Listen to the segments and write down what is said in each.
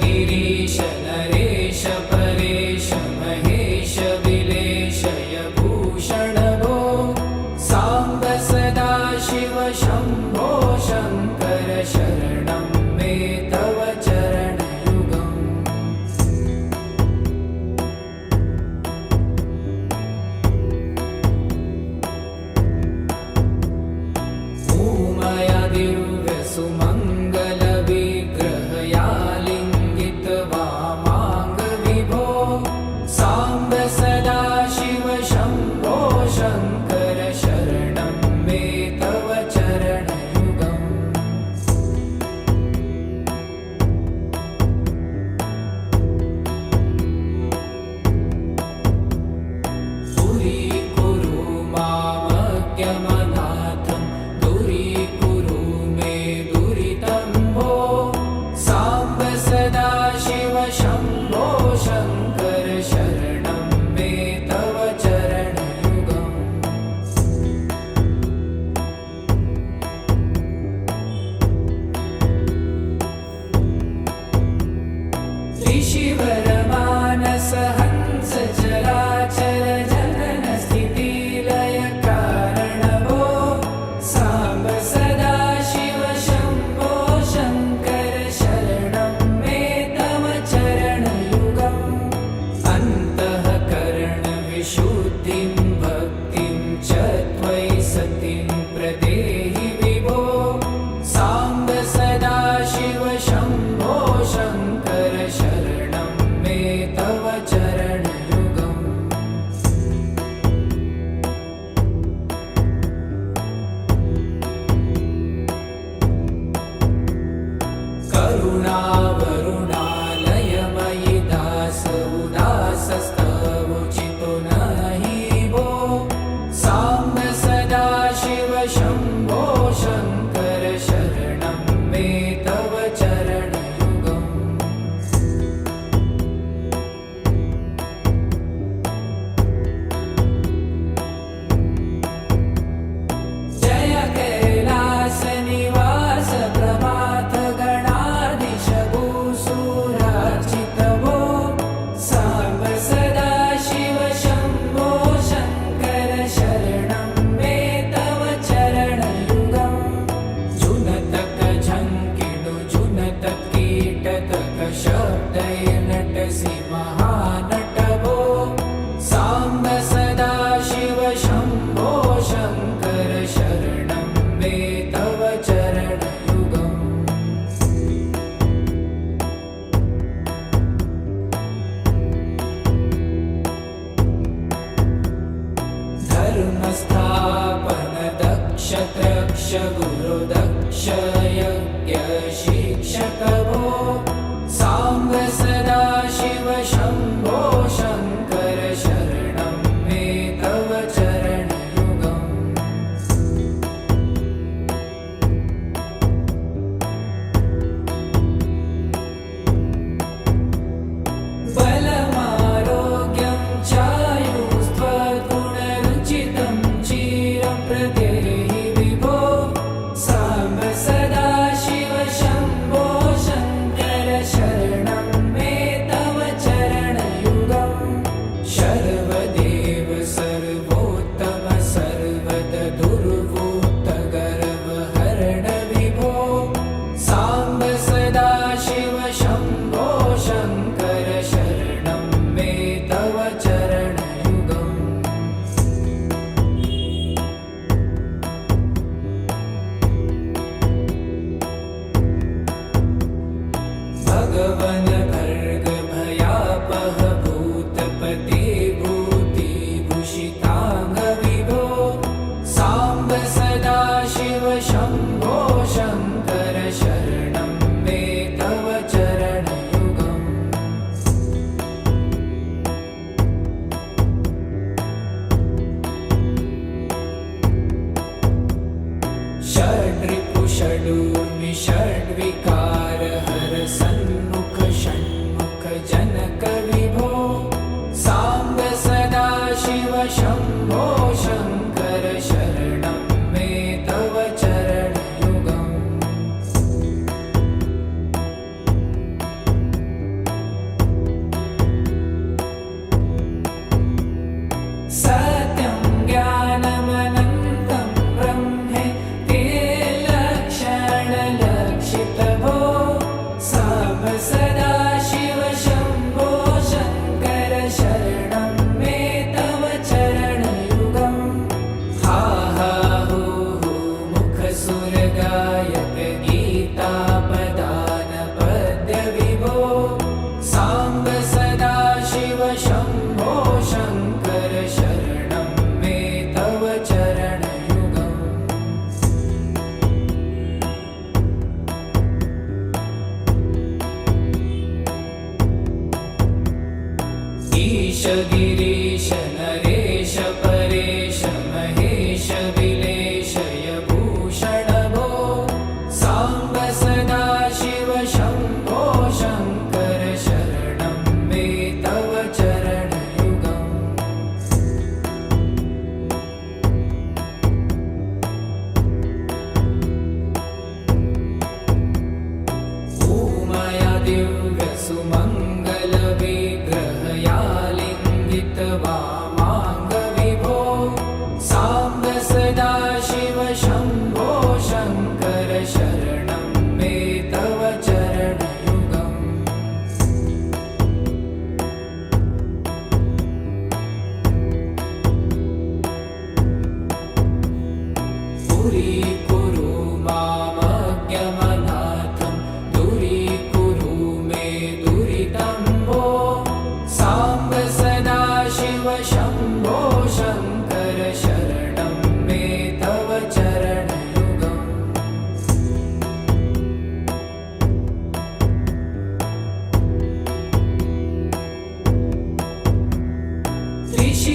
गिरीश नरेश परेश महेश विलेशय भूषण भो साम्ब सदा शिव शम्भो शङ्कर शरणं मे तव चरणयुगम् उमया दिव्य सुमङ्गल विग्रहया लिङ्गित वामाङ्ग विभो साम्ब सदा शिव शम्भो शङ्कर शरणं मे तव चरणयुगम् दूरीकुरु मामज्ञमनाथं दूरीकुरु मे दुरितं भो साम्ब सदा शिव शम्भो शङ्कर शरणं मे तव चरणयुगम् ऋषिवरमानस हंस चराचर जनन स्थितिलय कारण भो साम्ब सदा शिव शम्भो शङ्कर शरणं मे तव चरणयुगम् अन्तःकरण विशुद्धिं भक्तिं च त्वयि सतिं प्रदेहि विभो साम्ब सदा शिव शम्भो शङ्कर शरणं मे तव चरणयुगम् करुणावरुणालयमयि दास उदासस्तवोचितो नहि भो साम्ब सदा शिव शम्भो शङ्कर शरणं मे तव चरणयुगम् जय कैलास निवास प्रभात गणाधीश भूसुरार्चित भो साम्ब सदा शिव शम्भो शङ्कर शरणं मे तव चरणयुगम् जुनतक झङ्किणु जुनतक कीटतक शब्दैर्नटसि महानट भो साम्ब सदा शिव शम्भो शङ्कर शरणं मे तव चरणयुगम् धर्मस्थापन दक्ष त्रक्ष गुरुदक्ष यज्ञ शिक्षक भो साम्ब सदा शिव शम्भो शङ्कर शरणं मे तव चरणयुगम् बलमारोग्यं चायुस्त्वगुणरुचितं चिरं प्रदेहि विभो साम्ब सदा शिव शम्भो शङ्कर शरणं मे तव चरणयुगम् शर्वदेव सर्वोत्तम सर्वद दुर्वूत गर्वहरण विभो साम्ब सदा शिव शम्भो शङ्कर शरणं मे तव चरणयुगम् भगवन् भर्ग भयापह भूतपते भूतिभूषिताङ्ग विभो साम्ब सदा शिव शम्भो शङ्कर शरणं मे तव चरणयुगम् षड्रिपु षडूर्मि षड्विकार हर सन्मुख षण्मुख जनक विभो साम्ब सदा शिव शम्भो शङ्कर शरणं मे तव चरणयुगम् सत्यं ज्ञानमनन्तं ब्रह्मे ते लक्षणलक्षितभो साम्ब सदा शिव शम्भो शङ्कर शरणं मे तव चरणयुगम् हा हा हू हू मुखसुरगायक गीतापदान पद्यविभो साम्ब सदा शिव शम्भो शङ्कर शरणं मे तव चरणयुगम् ईश गिरीश नरेश परेश महेश विलेशय भूषण भो साम्ब सदा शिव शम्भो शङ्कर शरणं मे तव चरणयुगम् ऊमया दिव्यसुमङ्गलविग्रहया लिङ्गितवामाङ्गविभो साम्ब सदा शिव शम्भो शङ्कर शरणं मे तव चरणयुगम् पुरीकुरु मामज्ञमनाथं दूरीकुरु मे दुरितं भो साम्ब सदा शिव शम्भो शङ्कर शरणं मे तव चरणयुगम्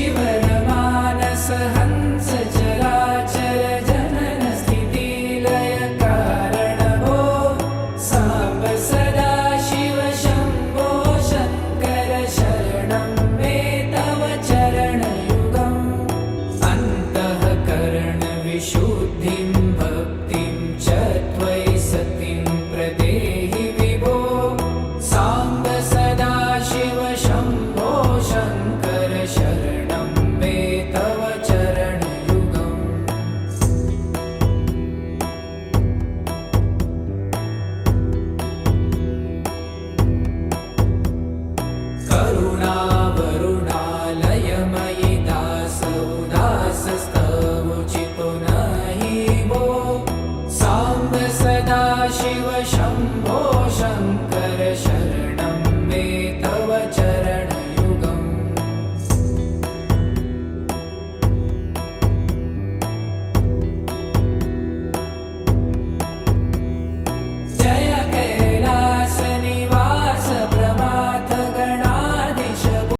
त्रिशिवरमानस हंस चराचर जनन स्थितिलय कारण भो साम्ब सदा शिव शम्भो शङ्कर शरणं मे तव चरणयुगम् अन्तःकरणविशुद्धिं भक्तिं च त्वयि सतिं प्रदेहि विभो साम्ब सदा शिव शम्भो शङ्कर शरणं मे तव चरणयुगम् करुणावरुणालयमयि दास उदासस्तवोचितो नहि भो साम्ब सदा शिव शम्भो